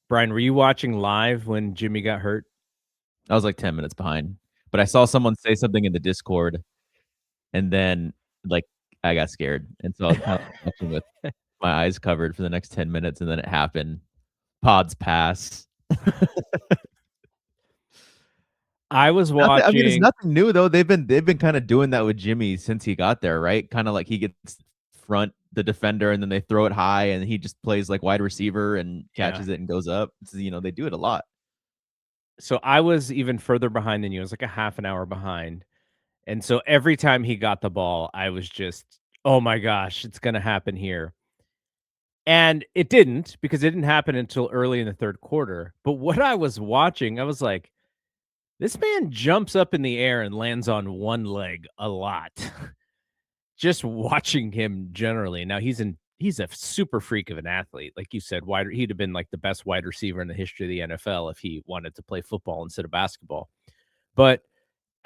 Brian, were you watching live when Jimmy got hurt? I was like 10 minutes behind, but I saw someone say something in the Discord, and then like I got scared, and so I was kind of watching with my eyes covered for the next 10 minutes, and then it happened. Pods pass. I was Nothing, I mean, it's watching. nothing new though. They've been kind of doing that with Jimmy since he got there, right? Kind of like he gets front the defender, and then they throw it high, and he just plays like wide receiver and Yeah. catches it and goes up. They do it a lot. So I was even further behind than you. I was like a half an hour behind. And so every time he got the ball, I was just, oh my gosh, it's going to happen here. And it didn't because it didn't happen until early in the third quarter. But what I was watching, I was like, this man jumps up in the air and lands on one leg a lot. Just watching him generally. Now he's a super freak of an athlete. Like you said, he'd have been like the best wide receiver in the history of the NFL if he wanted to play football instead of basketball. But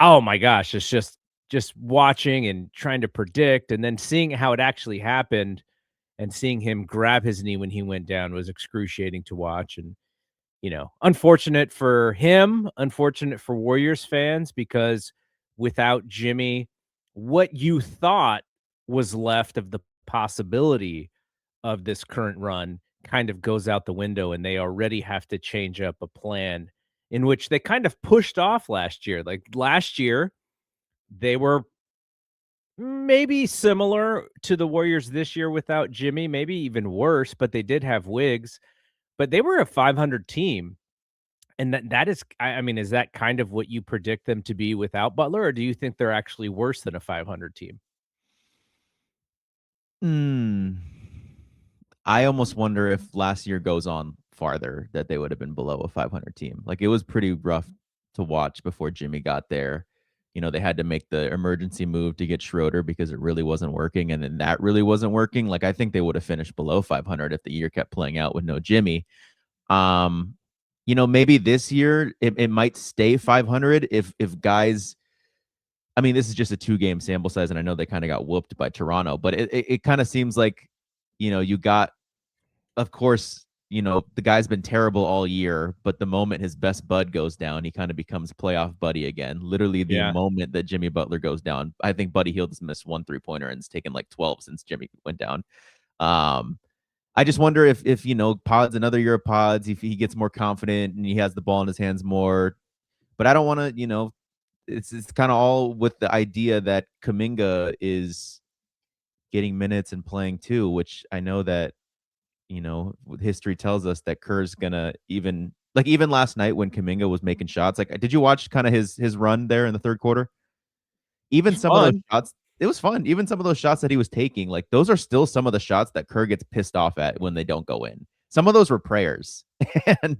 oh my gosh, it's just watching and trying to predict and then seeing how it actually happened and seeing him grab his knee when he went down was excruciating to watch. And unfortunate for him, unfortunate for Warriors fans, because without Jimmy, what you thought was left of the possibility of this current run kind of goes out the window, and they already have to change up a plan in which they kind of pushed off last year. Like last year, they were maybe similar to the Warriors this year without Jimmy, maybe even worse, but they did have Wiggs, but they were a 500 team. And that is, I mean, is that kind of what you predict them to be without Butler, or do you think they're actually worse than a 500 team? Hmm. I almost wonder if last year goes on farther that they would have been below a 500 team. Like it was pretty rough to watch before Jimmy got there. They had to make the emergency move to get Schroeder because it really wasn't working, and then that really wasn't working. Like I think they would have finished below 500 if the year kept playing out with no Jimmy. Um, maybe this year it might stay 500 if guys. I mean, this is just a 2-game sample size, and I know they kind of got whooped by Toronto, but it kind of seems like you got, of course, the guy's been terrible all year, but the moment his best bud goes down, he kind of becomes playoff Buddy again. Literally, the Yeah. moment that Jimmy Butler goes down, I think Buddy Hield has missed 1 3-pointer and it's taken like 12 since Jimmy went down. Um, I just wonder if Pods another year of Pods, if he gets more confident and he has the ball in his hands more. But I don't want to, it's kind of all with the idea that Kuminga is getting minutes and playing too, which I know that history tells us that Kerr's gonna even last night when Kuminga was making shots. Like, did you watch kind of his run there in the third quarter? Even It's some of those fun. shots, it was fun. Even some of those shots that he was taking, like those are still some of the shots that Kerr gets pissed off at when they don't go in. Some of those were prayers, and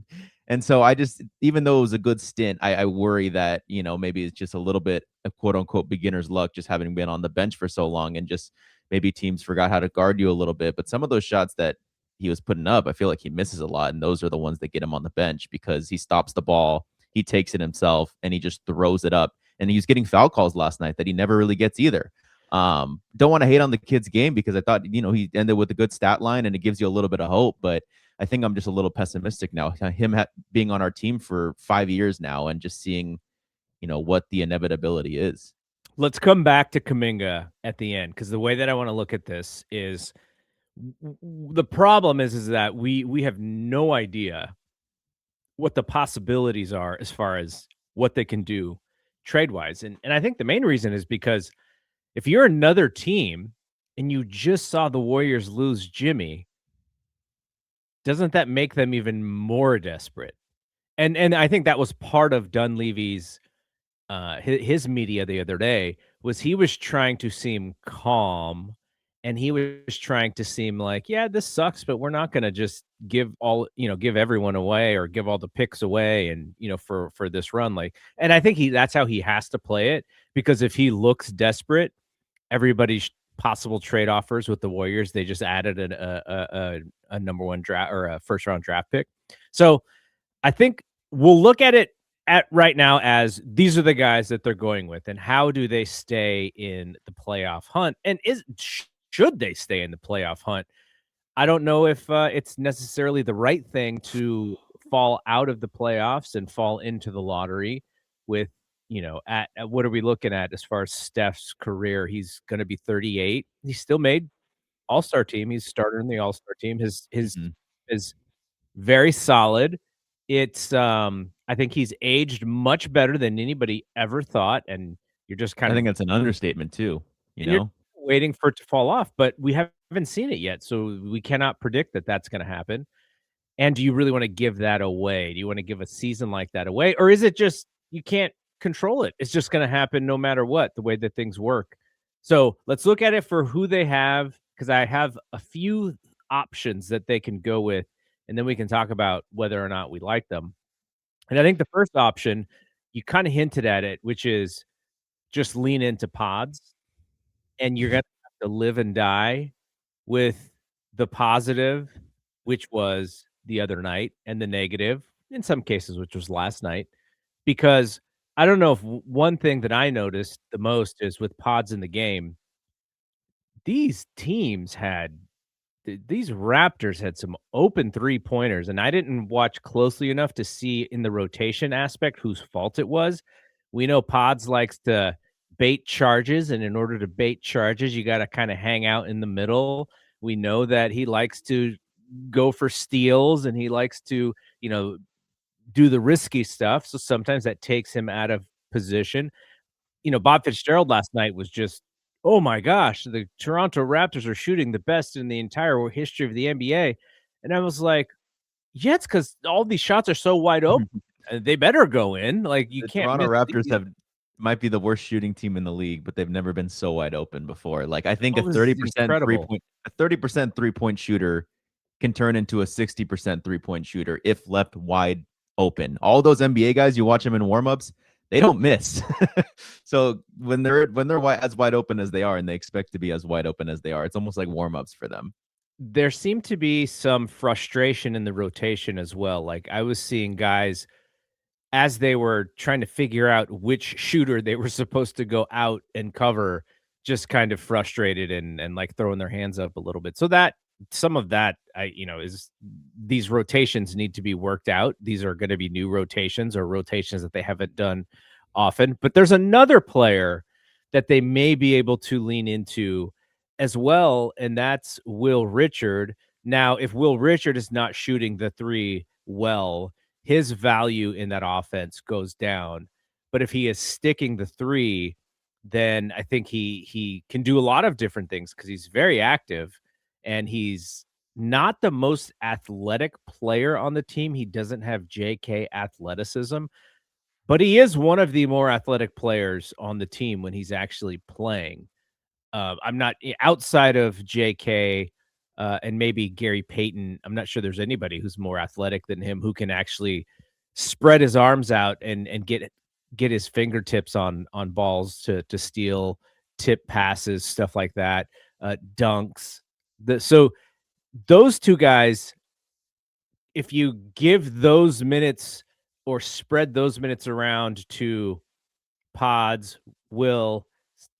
and so I just, even though it was a good stint, I worry that maybe it's just a little bit of quote unquote beginner's luck, just having been on the bench for so long, and just maybe teams forgot how to guard you a little bit. But some of those shots that he was putting up, I feel like he misses a lot, and those are the ones that get him on the bench because he stops the ball, he takes it himself, and he just throws it up. And he was getting foul calls last night that he never really gets either. Don't want to hate on the kid's game because I thought he ended with a good stat line and it gives you a little bit of hope, but I think I'm just a little pessimistic now. Him being on our team for 5 years now and just seeing what the inevitability is. Let's come back to Kuminga at the end, because the way that I want to look at this is the problem is that we have no idea what the possibilities are as far as what they can do trade wise. And I think the main reason is because if you're another team and you just saw the Warriors lose Jimmy, doesn't that make them even more desperate? And I think that was part of Dunleavy's his media the other day. Was he was trying to seem calm, and he was trying to seem like, yeah, this sucks, but we're not going to just give everyone away or give all the picks away, and for this run. Like, and I think that's how he has to play it, because if he looks desperate, everybody's possible trade offers with the Warriors, they just added a number one draft or a first round draft pick. So I think we'll look at it at right now as these are the guys that they're going with, and how do they stay in the playoff hunt, and should they stay in the playoff hunt? I don't know if it's necessarily the right thing to fall out of the playoffs and fall into the lottery with, at what are we looking at as far as Steph's career? He's going to be 38. He still made All-Star team. He's starter in the All-Star team. His Mhm. is very solid. I think he's aged much better than anybody ever thought, and you're just kind I of think that's an understatement too, you and you're know? waiting for it to fall off, but we haven't seen it yet, so we cannot predict that that's gonna happen. And do you really wanna give that away? Do you wanna give a season like that away? Or is it just you can't control it? It's just gonna happen no matter what, the way that things work. So, let's look at it for who they have, because I have a few options that they can go with, and then we can talk about whether or not we like them. And I think the first option, you kinda hinted at it, which is just lean into pods, and you're gonna have to live and die with the positive, which was the other night, and the negative, in some cases, which was last night, because I don't know if one thing that I noticed the most is with pods in the game, these teams had these Raptors had some open three-pointers, and I didn't watch closely enough to see in the rotation aspect whose fault it was. We know Pods likes to bait charges, and in order to bait charges, you gotta kinda hang out in the middle. We know that he likes to go for steals, and he likes to, do the risky stuff, so sometimes that takes him out of position. Bob Fitzgerald last night was just, "Oh my gosh, the Toronto Raptors are shooting the best in the entire history of the NBA." And I was like, "Yeah, it's because all these shots are so wide open. They better go in. Like, you The can't Toronto miss Raptors these." have might be the worst shooting team in the league, but they've never been so wide open before. Like, I think It was incredible. a 30% three-point shooter can turn into a 60% three-point shooter if left wide open. All those NBA guys, you watch them in warmups, they don't miss. So when they're as wide open as they are, and they expect to be as wide open as they are, it's almost like warmups for them. There seemed to be some frustration in the rotation as well. Like, I was seeing guys as they were trying to figure out which shooter they were supposed to go out and cover, just kind of frustrated and like throwing their hands up a little bit. So that some of that is these rotations need to be worked out. These are going to be new rotations or rotations that they haven't done often. But there's another player that they may be able to lean into as well, and that's Will Richard. Now, if Will Richard is not shooting the three well, his value in that offense goes down. But if he is sticking the three, then I think he can do a lot of different things because he's very active and he's not the most athletic player on the team. He doesn't have JK athleticism, but he is one of the more athletic players on the team when he's actually playing. I'm not outside of JK and maybe Gary Payton. I'm not sure there's anybody who's more athletic than him who can actually spread his arms out and get his fingertips on balls to steal, tip passes, stuff like that, dunks. So those two guys, if you give those minutes or spread those minutes around to Pods, Will,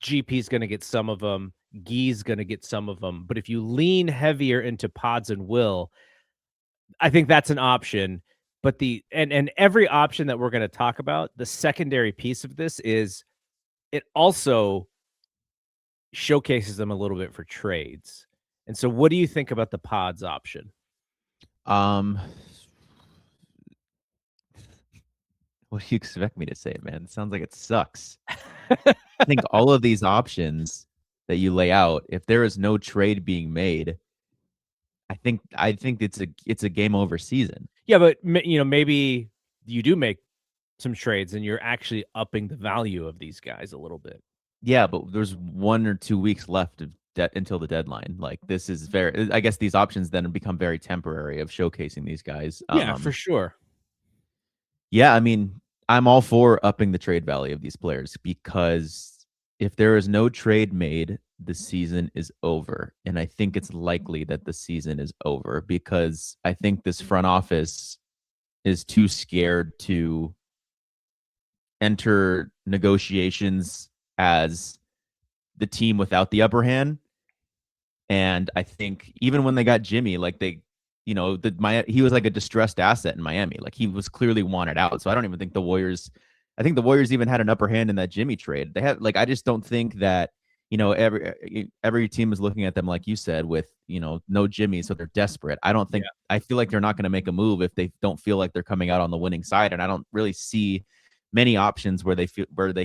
GP's gonna get some of them, Gee's gonna get some of them, but if you lean heavier into Pods and Will, I think that's an option, but and every option that we're gonna talk about, the secondary piece of this is it also showcases them a little bit for trades, and so what do you think about the Pods option? Um, what do you expect me to say, man? It sounds like it sucks. I think all of these options that you lay out, if there is no trade being made, I think it's a game over season. Yeah, but maybe you do make some trades and you're actually upping the value of these guys a little bit. Yeah, but there's 1 or 2 weeks left of until the deadline. Like, this is very I guess these options then become very temporary of showcasing these guys. Yeah, for sure. Yeah, I mean, I'm all for upping the trade value of these players because if there is no trade made, the season is over. And I think it's likely that the season is over because I think this front office is too scared to enter negotiations as the team without the upper hand. And I think even when they got Jimmy, like he was like a distressed asset in Miami. Like he was clearly wanted out. So I don't even think the Warriors. I think the Warriors even had an upper hand in that Jimmy trade. They had like I just don't think that every team is looking at them like you said with no Jimmy, so they're desperate. I feel like they're not going to make a move if they don't feel like they're coming out on the winning side, and I don't really see many options where they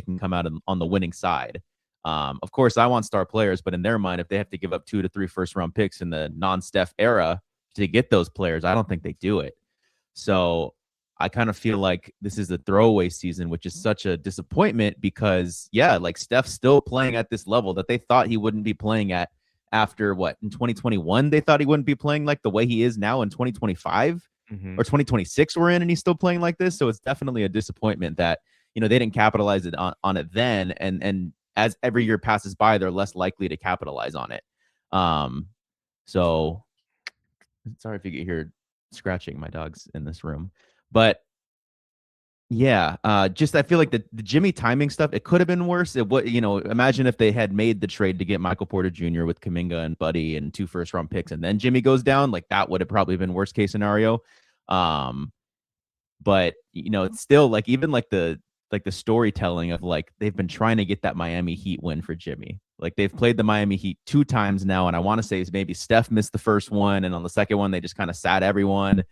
can come out on the winning side. Of course, I want star players, but in their mind, if they have to give up 2 to 3 first round picks in the non-Steph era to get those players, I don't think they do it. So I kind of feel like this is a throwaway season, which is such a disappointment because, yeah, like Steph's still playing at this level that they thought he wouldn't be playing at after what in 2021. They thought he wouldn't be playing like the way he is now in 2025 or 2026 we're in, and he's still playing like this. So it's definitely a disappointment that, they didn't capitalize on it then. And as every year passes by, they're less likely to capitalize on it. So sorry if you get hear scratching my dogs in this room, but yeah, just I feel like the Jimmy timing stuff, it could have been worse. Imagine if they had made the trade to get Michael Porter Jr. with Kuminga and Buddy and 2 first round picks, and then Jimmy goes down, like that would have probably been worst case scenario. But it's still like even like the storytelling of like they've been trying to get that Miami Heat win for Jimmy. Like they've played the Miami Heat 2 times now, and I want to say maybe Steph missed the first one, and on the second one they just kind of sat everyone.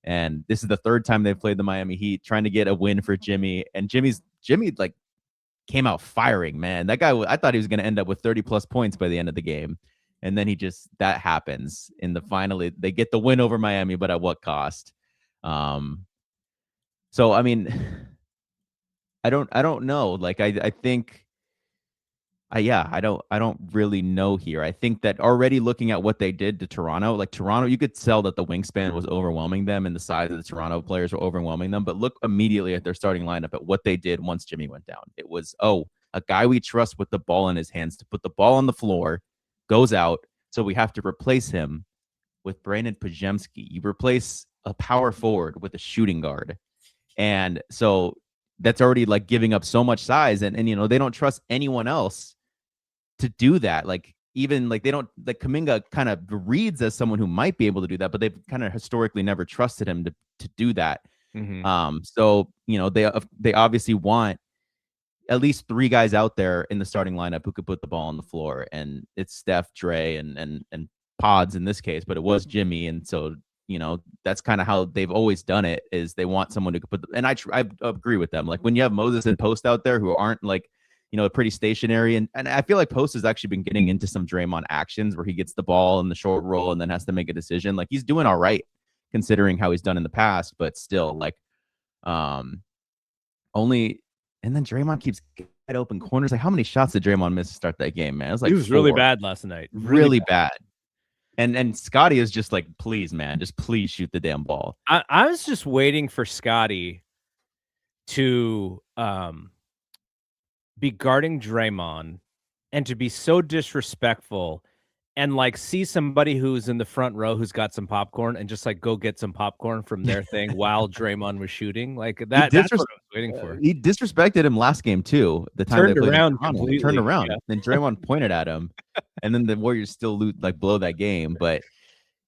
And this is the 3rd time they've played the Miami Heat, trying to get a win for Jimmy. And Jimmy like came out firing, man. That guy, I thought he was going to end up with 30 plus points by the end of the game, and then that happens in the finally they get the win over Miami, but at what cost? So I mean, I don't know. Like I think I don't really know here. I think that already looking at what they did to Toronto, like Toronto, you could tell that the wingspan was overwhelming them and the size of the Toronto players were overwhelming them. But look immediately at their starting lineup at what they did once Jimmy went down. It was, a guy we trust with the ball in his hands to put the ball on the floor goes out. So we have to replace him with Brandon Pajemski. You replace a power forward with a shooting guard. And so that's already like giving up so much size. And they don't trust anyone else to do that. Like even like they don't like Kuminga kind of reads as someone who might be able to do that, but they've kind of historically never trusted him to do that. So they obviously want at least 3 guys out there in the starting lineup who could put the ball on the floor, and it's Steph, Dre, and Pods in this case, but it was Jimmy, and so that's kind of how they've always done it. Is they want someone who could put and I agree with them. Like when you have Moses and Post out there who aren't like pretty stationary. And I feel like Post has actually been getting into some Draymond actions where he gets the ball in the short roll and then has to make a decision. Like he's doing all right considering how he's done in the past, but still like only. And then Draymond keeps wide open corners. Like how many shots did Draymond miss to start that game, man? It was like he was 4. really bad last night. Really bad. And Scotty is just like, please, man, just please shoot the damn ball. I was just waiting for Scotty to be guarding Draymond and to be so disrespectful and like see somebody who's in the front row who's got some popcorn and just like go get some popcorn from their thing while Draymond was shooting. Like that's what I was waiting for. He disrespected him last game too. The time turned around completely. He turned around. Yeah. Then Draymond pointed at him, and then the Warriors still blow that game. But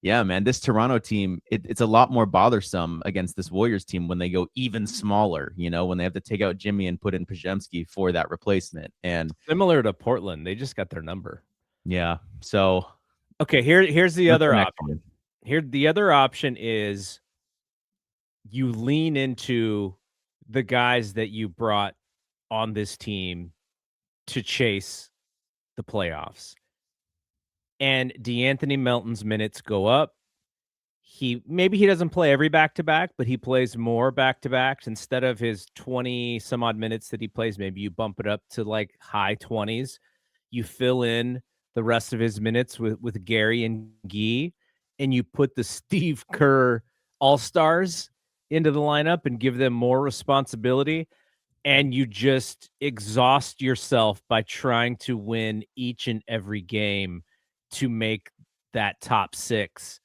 yeah, man, this Toronto team, it's a lot more bothersome against this Warriors team when they go even smaller, when they have to take out Jimmy and put in Pajemski for that replacement. And similar to Portland, they just got their number. Yeah. So okay, here's the other option. The other option is you lean into the guys that you brought on this team to chase the playoffs. And DeAnthony Melton's minutes go up. Maybe he doesn't play every back-to-back, but he plays more back-to-backs. Instead of his 20 some odd minutes that he plays, maybe you bump it up to like high 20s. You fill in the rest of his minutes with Gary and Guy, and you put the Steve Kerr All-Stars into the lineup and give them more responsibility, and you just exhaust yourself by trying to win each and every game to make that top 6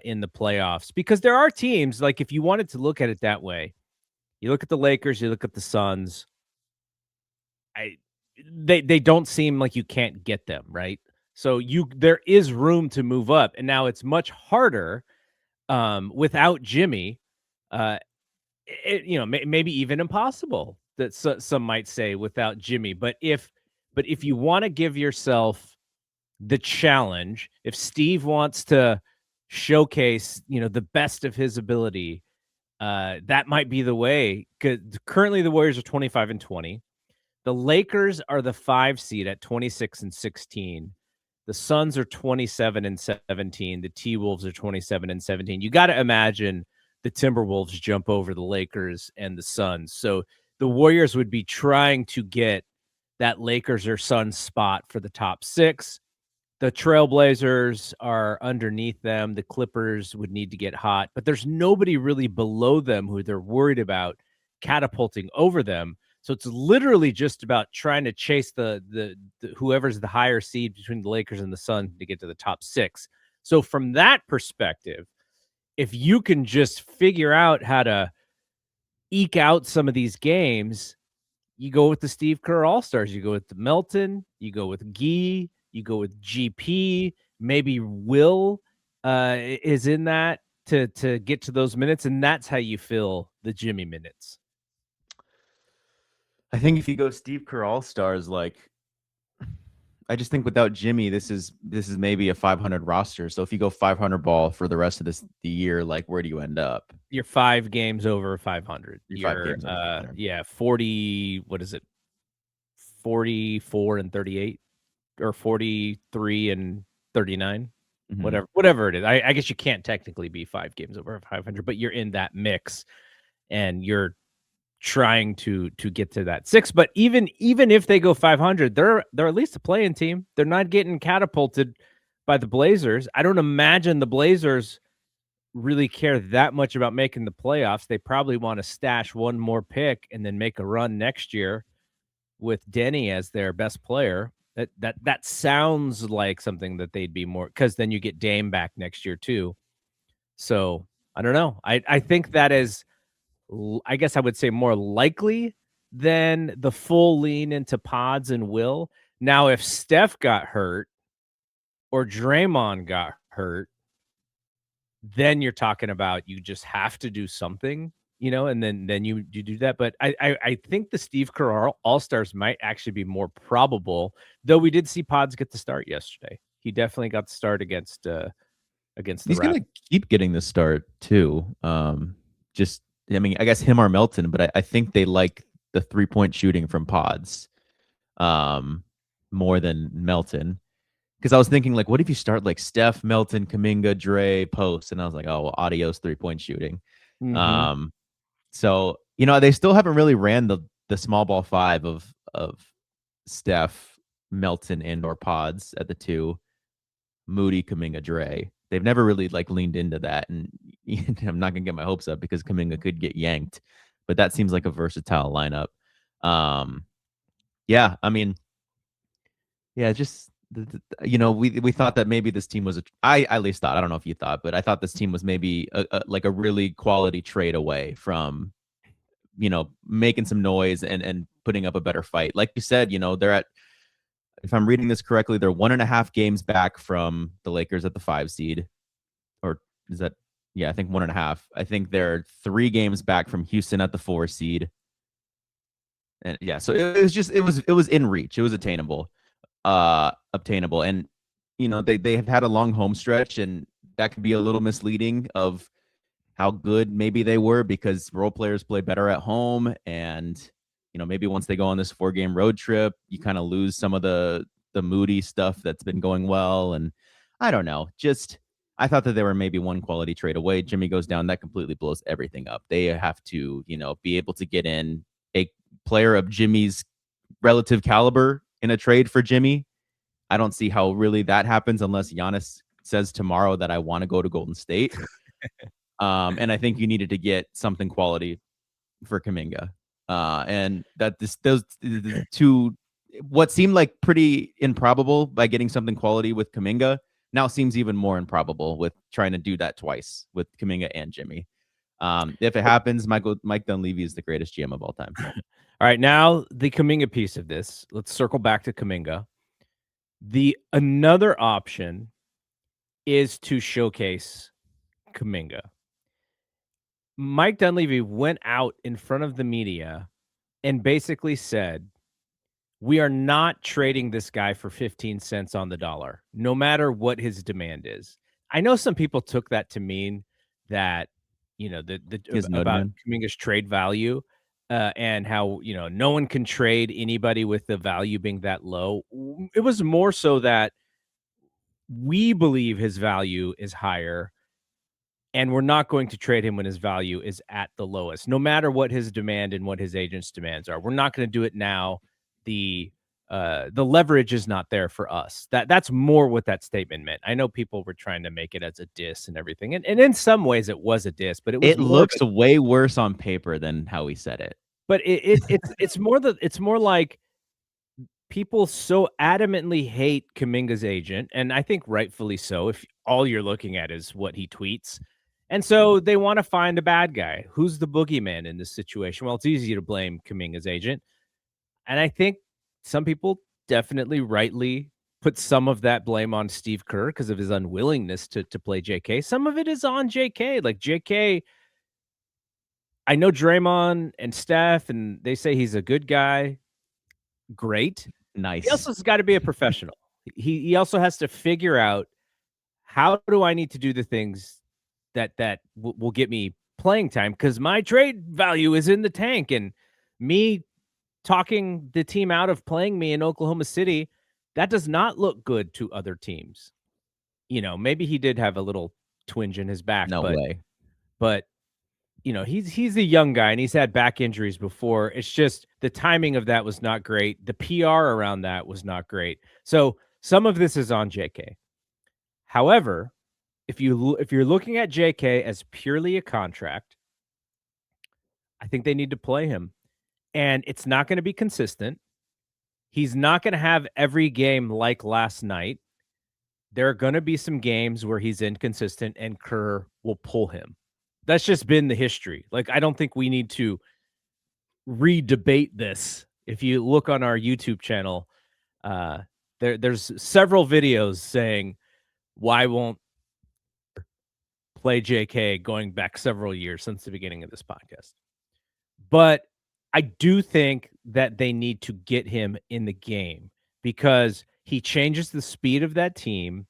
in the playoffs. Because there are teams, like if you wanted to look at it that way, you look at the Lakers, you look at the Suns, they don't seem like you can't get them, right? So there is room to move up, and now it's much harder Without Jimmy, uh, maybe even impossible. That some might say without Jimmy. But if you want to give yourself the challenge, if Steve wants to showcase, the best of his ability, that might be the way. 'Cause currently the Warriors are 25-20. The Lakers are the 5 seed at 26-16. The Suns are 27-17. The T-Wolves are 27-17. You got to imagine the Timberwolves jump over the Lakers and the Suns. So the Warriors would be trying to get that Lakers or Suns spot for the top 6. The Trailblazers are underneath them. The Clippers would need to get hot, but there's nobody really below them who they're worried about catapulting over them. So it's literally just about trying to chase the whoever's the higher seed between the Lakers and the Suns to get to the top 6. So from that perspective, if you can just figure out how to eke out some of these games, you go with the Steve Kerr All-Stars. You go with the Melton. You go with Gee. You go with GP. Maybe Will is in that to get to those minutes, and that's how you fill the Jimmy minutes. I think if you go Steve Kerr All-Stars, I just think without Jimmy, this is maybe a 500 roster. So if you go 500 ball for the rest of the year, where do you end up? You're 5 games over 500. You're 5 games over 500. Yeah, 40. What is it? 44-38, or 43-39. Mm-hmm. Whatever it is. I guess you can't technically be 5 games over 500, but you're in that mix, and you're trying to get to that 6. But even if they go 500, they're at least a playing team. They're not getting catapulted by the Blazers. I don't imagine the Blazers really care that much about making the playoffs. They probably want to stash one more pick and then make a run next year with Denny as their best player. That sounds like something that they'd be more, because then you get Dame back next year too. So I don't know. I think that is, I guess I would say, more likely than the full lean into Pods and Will. Now, if Steph got hurt or Draymond got hurt, then you're talking about you just have to do something, and then you do that. But I think the Steve Kerr All-Stars might actually be more probable, though we did see Pods get the start yesterday. He definitely got the start against the He's Raptors. going to keep getting the start too. I guess him or Melton, but I think they like the 3-point shooting from Pods more than Melton. Because I was thinking, what if you start Steph, Melton, Kuminga, Dre, post? And I was like, oh, well, adios 3-point shooting. Mm-hmm. So, they still haven't really ran the small ball 5 of Steph, Melton, and or Pods at the 2, Moody, Kuminga, Dre. They've never really leaned into that, and I'm not gonna get my hopes up because Kuminga could get yanked, but that seems like a versatile lineup. Yeah, I mean, yeah, just we thought that maybe this team was I at least thought, I don't know if you thought, but I thought this team was maybe a really quality trade away from making some noise and putting up a better fight. Like you said, they're at, if I'm reading this correctly, they're 1.5 games back from the Lakers at the 5 seed. Or is that, yeah, I think 1.5. I think they're 3 games back from Houston at the 4 seed. And yeah, so it was in reach. It was obtainable. And they have had a long home stretch, and that could be a little misleading of how good maybe they were, because role players play better at home. And maybe once they go on this 4-game road trip, you kind of lose some of the Moody stuff that's been going well. And I don't know, just I thought that they were maybe one quality trade away. Jimmy goes down, that completely blows everything up. They have to be able to get in a player of Jimmy's relative caliber in a trade for Jimmy. I don't see how really that happens unless Giannis says tomorrow that I want to go to Golden State. And I think you needed to get something quality for Kuminga. And that those two, what seemed like pretty improbable by getting something quality with Kuminga, now seems even more improbable with trying to do that twice with Kuminga and Jimmy. If it happens, Mike Dunleavy is the greatest GM of all time. All right, now the Kuminga piece of this. Let's circle back to Kuminga. Another option is to showcase Kuminga. Mike Dunleavy went out in front of the media and basically said, "We are not trading this guy for 15 cents on the dollar, no matter what his demand is." I know some people took that to mean that, His node about man. Kuminga's trade value, and how, no one can trade anybody with the value being that low. It was more so that we believe his value is higher, and we're not going to trade him when his value is at the lowest, no matter what his demand and what his agent's demands are. We're not going to do it now. The leverage is not there for us. That's more what that statement meant. I know people were trying to make it as a diss and everything, and in some ways it was a diss, but it was It more of looks way worse on paper than how he said it. but it's more like people so adamantly hate Kuminga's agent, and I think rightfully so, if all you're looking at is what he tweets. And so they want to find a bad guy. Who's the boogeyman in this situation? Well, it's easy to blame Kuminga's agent. And I think some people definitely rightly put some of that blame on Steve Kerr because of his unwillingness to play JK. Some of it is on JK. Like JK, I know Draymond and Steph, and they say he's a good guy. Great. He Nice. also has got to be a professional. He also has to figure out, how do I need to do the things that will get me playing time, because my trade value is in the tank, and me talking the team out of playing me in Oklahoma City, that does not look good to other teams. Maybe he did have a little twinge in his back, No but way. but he's a young guy and he's had back injuries before. It's just the timing of that was not great. The PR around that was not great. So some of this is on JK. However, if you're looking at JK as purely a contract, I think they need to play him. And it's not going to be consistent. He's not going to have every game like last night. There are going to be some games where he's inconsistent and Kerr will pull him. That's just been the history. Like, I don't think we need to re-debate this. If you look on our YouTube channel, there's several videos saying, why won't play JK, going back several years since the beginning of this podcast. But I do think that they need to get him in the game because he changes the speed of that team,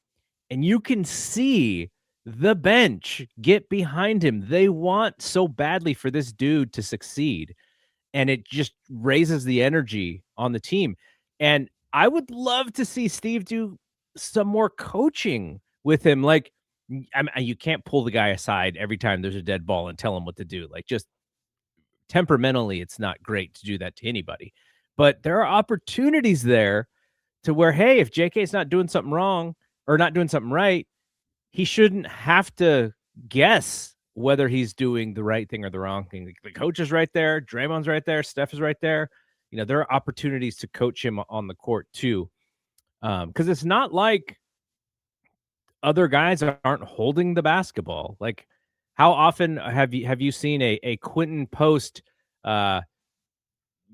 and you can see the bench get behind him. They want so badly for this dude to succeed, and it just raises the energy on the team. And I would love to see Steve do some more coaching with him. Like, you can't pull the guy aside every time there's a dead ball and tell him what to do. Like, just temperamentally, it's not great to do that to anybody. But there are opportunities there to where, hey, if JK's not doing something wrong or not doing something right, he shouldn't have to guess whether he's doing the right thing or the wrong thing. The coach is right there. Draymond's right there. Steph is right there. There are opportunities to coach him on the court too. Because it's not like other guys aren't holding the basketball. Like, how often have you seen a Quentin Post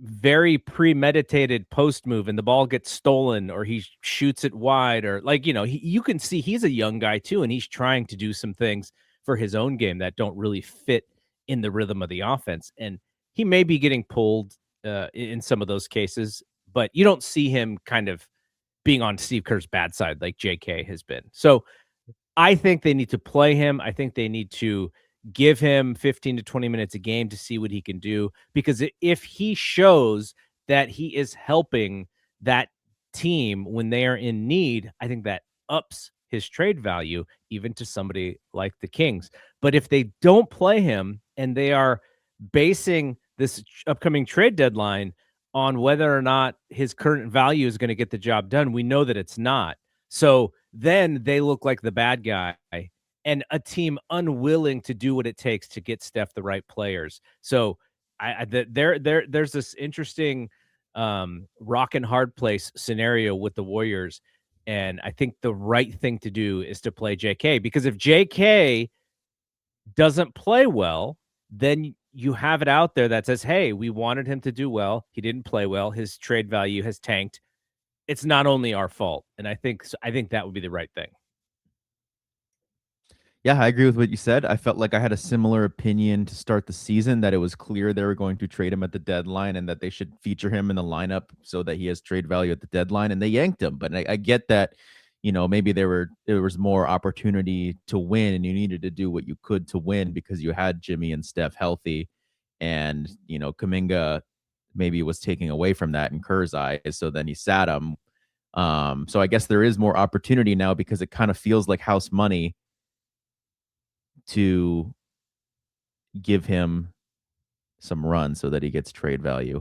very premeditated post move and the ball gets stolen, or he shoots it wide, or you can see he's a young guy too, and he's trying to do some things for his own game that don't really fit in the rhythm of the offense, and he may be getting pulled in some of those cases, but you don't see him kind of being on Steve Kerr's bad side like JK has been. So I think they need to play him. I think they need to give him 15 to 20 minutes a game to see what he can do, because if he shows that he is helping that team when they are in need, I think that ups his trade value even to somebody like the Kings. But if they don't play him and they are basing this upcoming trade deadline on whether or not his current value is going to get the job done, we know that it's not. So then they look like the bad guy and a team unwilling to do what it takes to get Steph the right players. So there's this interesting rock and hard place scenario with the Warriors. And I think the right thing to do is to play JK, because if JK doesn't play well, then you have it out there that says, hey, we wanted him to do well. He didn't play well. His trade value has tanked. It's not only our fault. And I think that would be the right thing. Yeah, I agree with what you said. I felt like I had a similar opinion to start the season, that it was clear they were going to trade him at the deadline and that they should feature him in the lineup so that he has trade value at the deadline. And they yanked him. But I get that, maybe there was more opportunity to win and you needed to do what you could to win because you had Jimmy and Steph healthy. And, Kuminga maybe was taking away from that in Kerr's eyes. So then he sat him. So I guess there is more opportunity now because it kind of feels like house money to give him some run so that he gets trade value.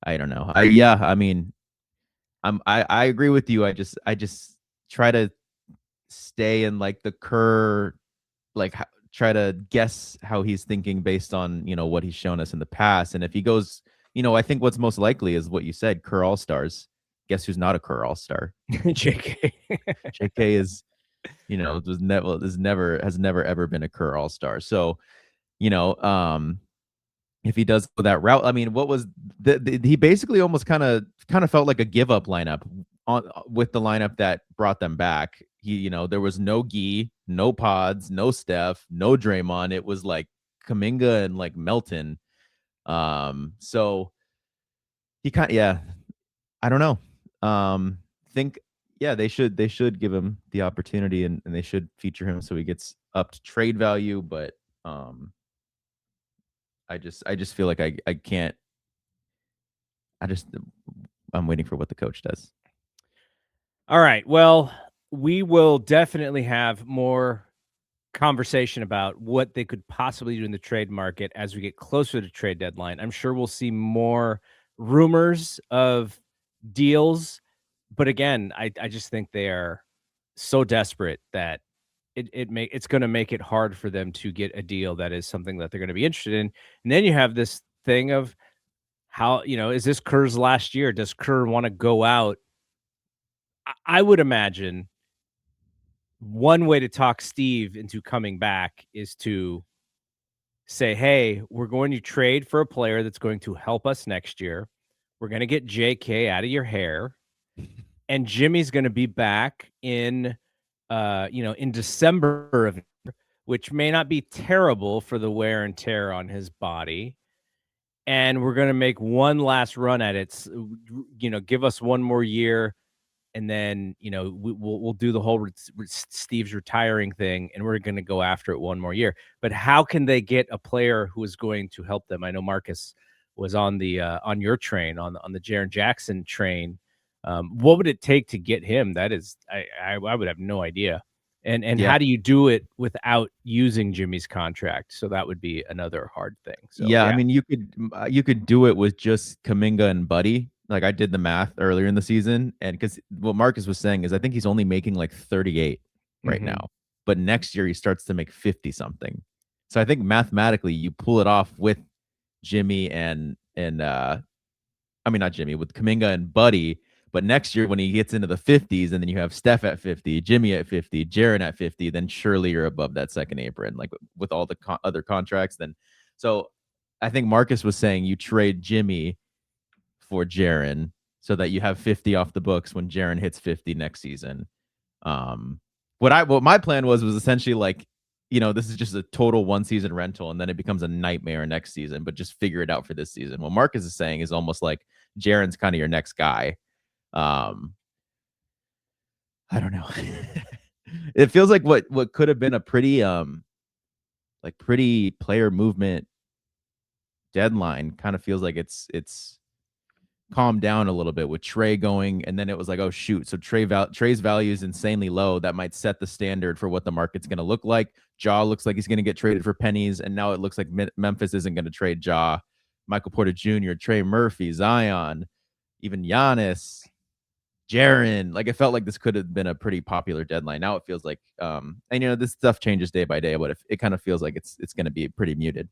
I don't know. I mean, I agree with you. I just try to stay in like the Kerr, like try to guess how he's thinking based on, what he's shown us in the past. And if he goes, I think what's most likely is what you said, Kerr All-Stars. Guess who's not a Kerr All-Star? JK. JK is, has never ever been a Kerr All-Star. So, you know, um, if he does go that route, I mean, what was he basically almost kind of felt like a give up lineup with the lineup that brought them back. There was no Gee, no Pods, no Steph, no Draymond. It was like Kuminga and like Melton. So he yeah, I don't know. Think yeah, they should give him the opportunity and they should feature him so he gets up to trade value, but I just feel like I can't. I just I'm waiting for what the coach does. All right. Well, we will definitely have more conversation about what they could possibly do in the trade market as we get closer to trade deadline. I'm sure we'll see more rumors of deals, but again, I just think they are so desperate that it's going to make it hard for them to get a deal that is something that they're going to be interested in. And then you have this thing of how, is this Kerr's last year? Does Kerr want to go out? I would imagine one way to talk Steve into coming back is to say, hey, we're going to trade for a player that's going to help us next year. We're going to get JK out of your hair. And Jimmy's going to be back in December of, which may not be terrible for the wear and tear on his body. And we're going to make one last run at it. Give us one more year. And then, we'll do the whole Steve's retiring thing, and we're going to go after it one more year. But how can they get a player who is going to help them? I know Marcus was on the on your train, on the Jaren Jackson train. What would it take to get him? That is, I would have no idea. And Yeah, how do you do it without using Jimmy's contract? So that would be another hard thing. So yeah. I yeah. mean, you could do it with just Kuminga and Buddy. Like I did the math earlier in the season, and because what Marcus was saying is, I think he's only making like 38 right Mm-hmm. now, but next year he starts to make 50 something. So I think mathematically you pull it off with Jimmy and I mean, not Jimmy, with Kuminga and Buddy. But next year, when he gets into the 50s, and then you have Steph at 50, Jimmy at 50, Jaren at 50, then surely you're above that second apron, like with all the other contracts. Then, so I think Marcus was saying you trade Jimmy for Jaren so that you have 50 off the books when Jaren hits 50 next season. Um, what my plan was essentially like, this is just a total one season rental, and then it becomes a nightmare next season, but just figure it out for this season. What Marcus is saying is almost like Jaren's kind of your next guy. Um, I don't know. It feels like what could have been a pretty pretty player movement deadline kind of feels like it's calmed down a little bit with Trey going, and then it was like, oh shoot, so Trey's value is insanely low. That might set the standard for what the market's going to look like. Ja looks like he's going to get traded for pennies, and now it looks like Memphis isn't going to trade Ja. Michael Porter Jr., Trey Murphy, Zion, even Giannis, Jaren. Like it felt like this could have been a pretty popular deadline. Now it feels like, and this stuff changes day by day, but it kind of feels like it's going to be pretty muted.